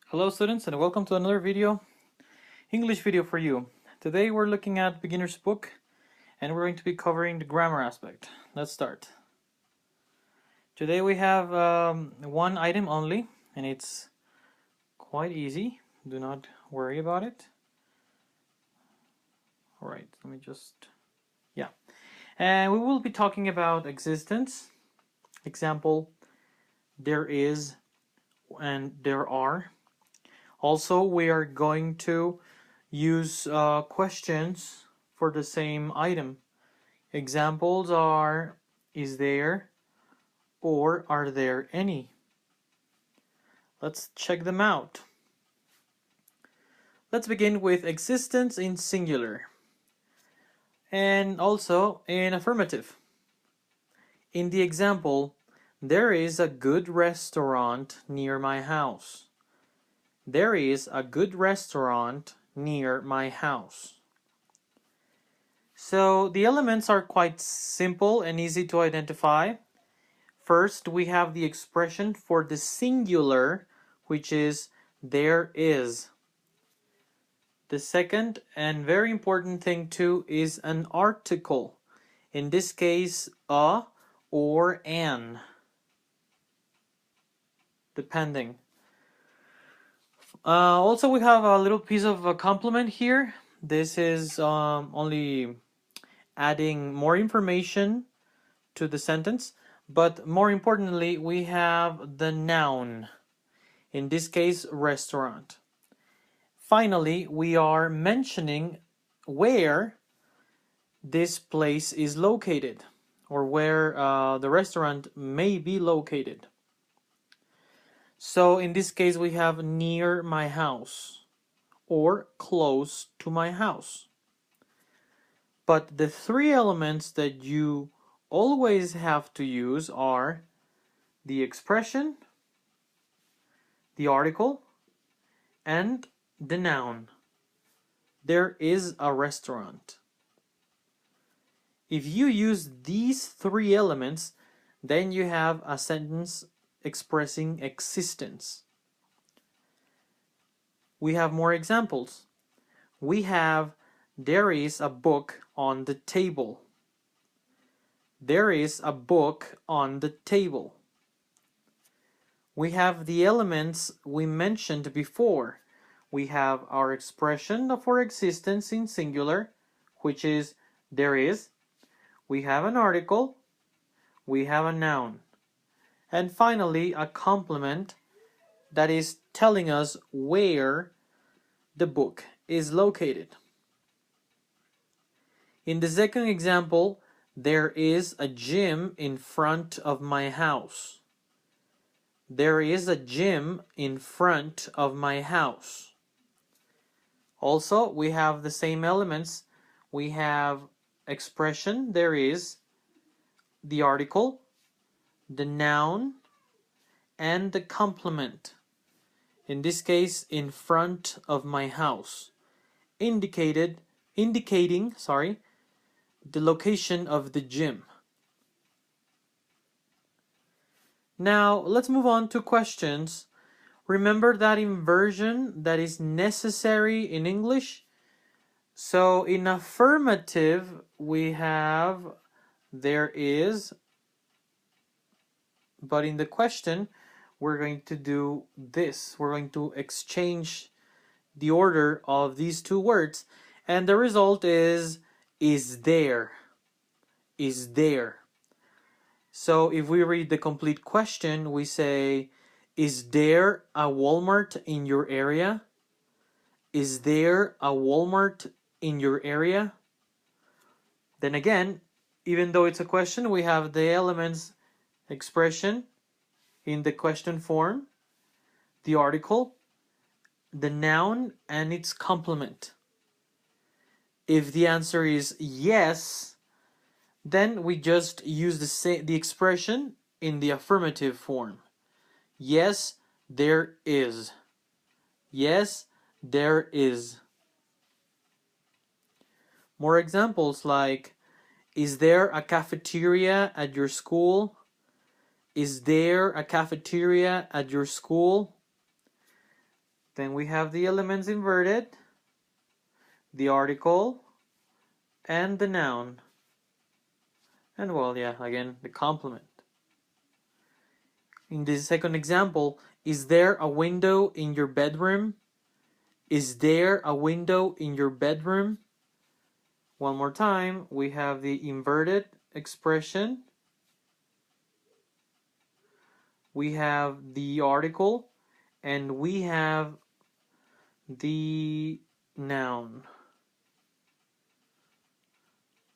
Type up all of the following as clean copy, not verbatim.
Hello students and welcome to another English video for you. Today we're looking at beginner's book and we're going to be covering the grammar aspect. Let's start. Today we have one item only and it's quite easy. Do not worry about it. Alright, yeah. And we will be talking about existence. Example, there is and there are. Also, we are going to use questions for the same item. Examples are, is there or are there any? Let's check them out. Let's begin with existence in singular and also in affirmative. In the example, there is a good restaurant near my house. There is a good restaurant near my house. So the elements are quite simple and easy to identify. First, we have the expression for the singular, which is there is. The second and very important thing too is an article. In this case, a or an, depending. Also, we have a little piece of a complement here. This is only adding more information to the sentence, but more importantly, we have the noun. In this case, restaurant. Finally, we are mentioning where this place is located or where the restaurant may be located. So in this case, we have near my house or close to my house. But the three elements that you always have to use are the expression, the article, and the noun. There is a restaurant. If you use these three elements, then you have a sentence expressing existence. We have more examples. We have, there is a book on the table. There is a book on the table. We have the elements we mentioned before. We have our expression for existence in singular, which is there is. We have an article. We have a noun. And finally, a complement that is telling us where the book is located. In the second example, there is a gym in front of my house. There is a gym in front of my house. Also, we have the same elements. We have expression, there is, the article, the noun, and the complement. In this case, in front of my house, indicating the location of the gym. Now, let's move on to questions. Remember that inversion that is necessary in English. So in affirmative, we have there is, but in the question, we're going to do this. We're going to exchange the order of these two words, and the result is there. Is there. So if we read the complete question, we say, is there a Walmart in your area? Is there a Walmart in your area? Then again, even though it's a question, we have the elements expression in the question form, the article, the noun, and its complement. If the answer is yes, then we just use the expression in the affirmative form. Yes, there is. Yes, there is. More examples like, is there a cafeteria at your school? Is there a cafeteria at your school? Then we have the elements inverted, the article, and the noun. And well, yeah, again, the complement. In this second example, is there a window in your bedroom? Is there a window in your bedroom? One more time, we have the inverted expression. We have the article, and we have the noun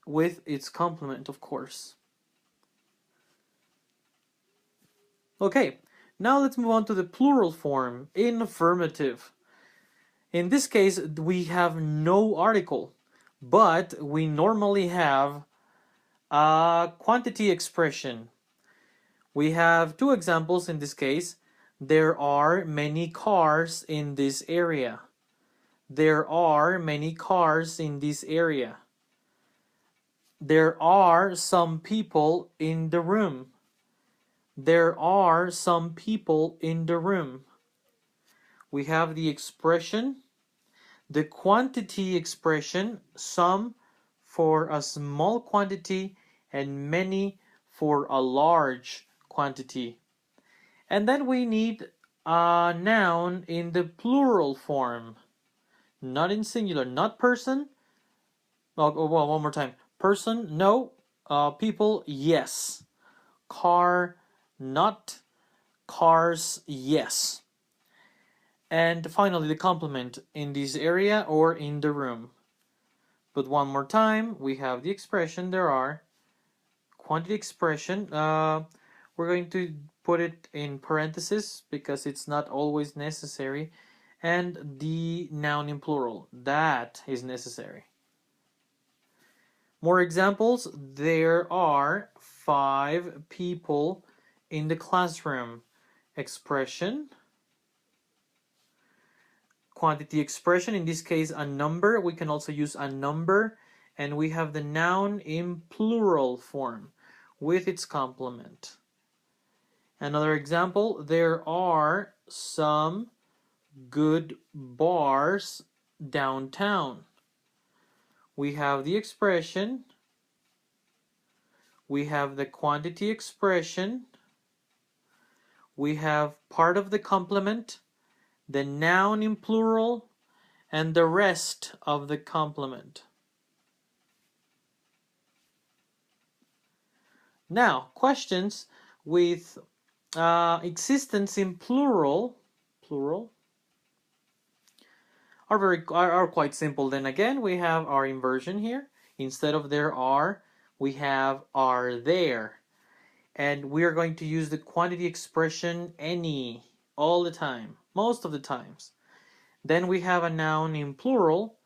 with its complement, of course. Okay, now let's move on to the plural form, in affirmative. In this case, we have no article, but we normally have a quantity expression. We have two examples in this case. There are many cars in this area. There are many cars in this area. There are some people in the room. There are some people in the room. We have the expression, the quantity expression, some for a small quantity and many for a large quantity. And then we need a noun in the plural form, not in singular, not person. Well, one more time. Person, no. People, yes. Car, not. Cars, yes. And finally, the complement, in this area or in the room. But one more time, we have the expression, there are. Quantity expression, we're going to put it in parentheses because it's not always necessary. And the noun in plural, that is necessary. More examples, there are 5 people in the classroom. Expression, quantity expression, in this case a number. We can also use a number, and we have the noun in plural form with its complement. Another example, there are some good bars downtown. We have the expression, we have the quantity expression, we have part of the complement, the noun in plural, and the rest of the complement. Now, questions with existence in plural are quite simple. Then again, we have our inversion here. Instead of there are, we have are there. And we are going to use the quantity expression any all the time, most of the times. Then we have a noun in plural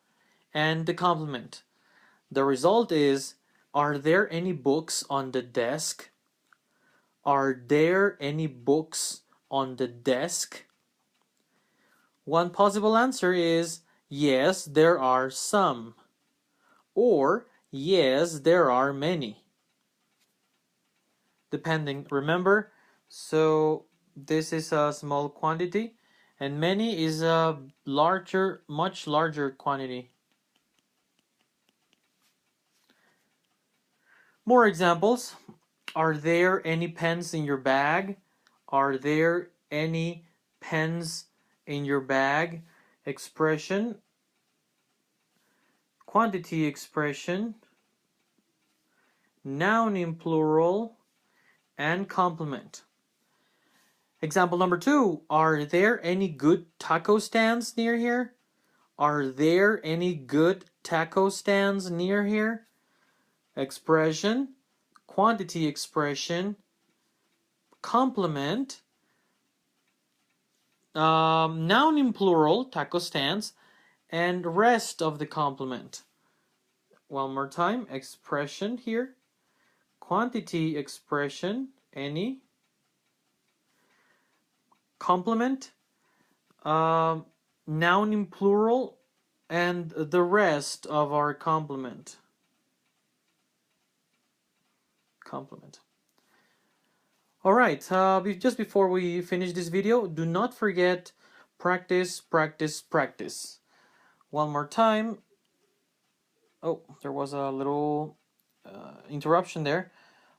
and the complement. The result is, are there any books on the desk? Are there any books on the desk? One possible answer is, yes, there are some. Or, yes, there are many. Depending, remember, so this is a small quantity and many is a larger, much larger quantity. More examples. Are there any pens in your bag? Are there any pens in your bag? Expression, quantity expression, noun in plural, and complement. Example number 2, are there any good taco stands near here? Are there any good taco stands near here? Expression, quantity expression, complement, noun in plural, taco stands, and rest of the complement. One more time, expression here, quantity expression, any, complement, noun in plural, and the rest of our complement. Alright, just before we finish this video, do not forget Practice, practice, practice. One more time. Oh, there was a little interruption there.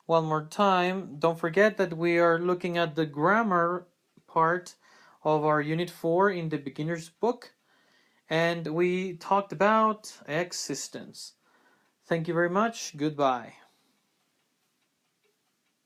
One more time. Don't forget that we are looking at the grammar part of our Unit 4 in the beginner's book. And we talked about existence. Thank you very much. Goodbye.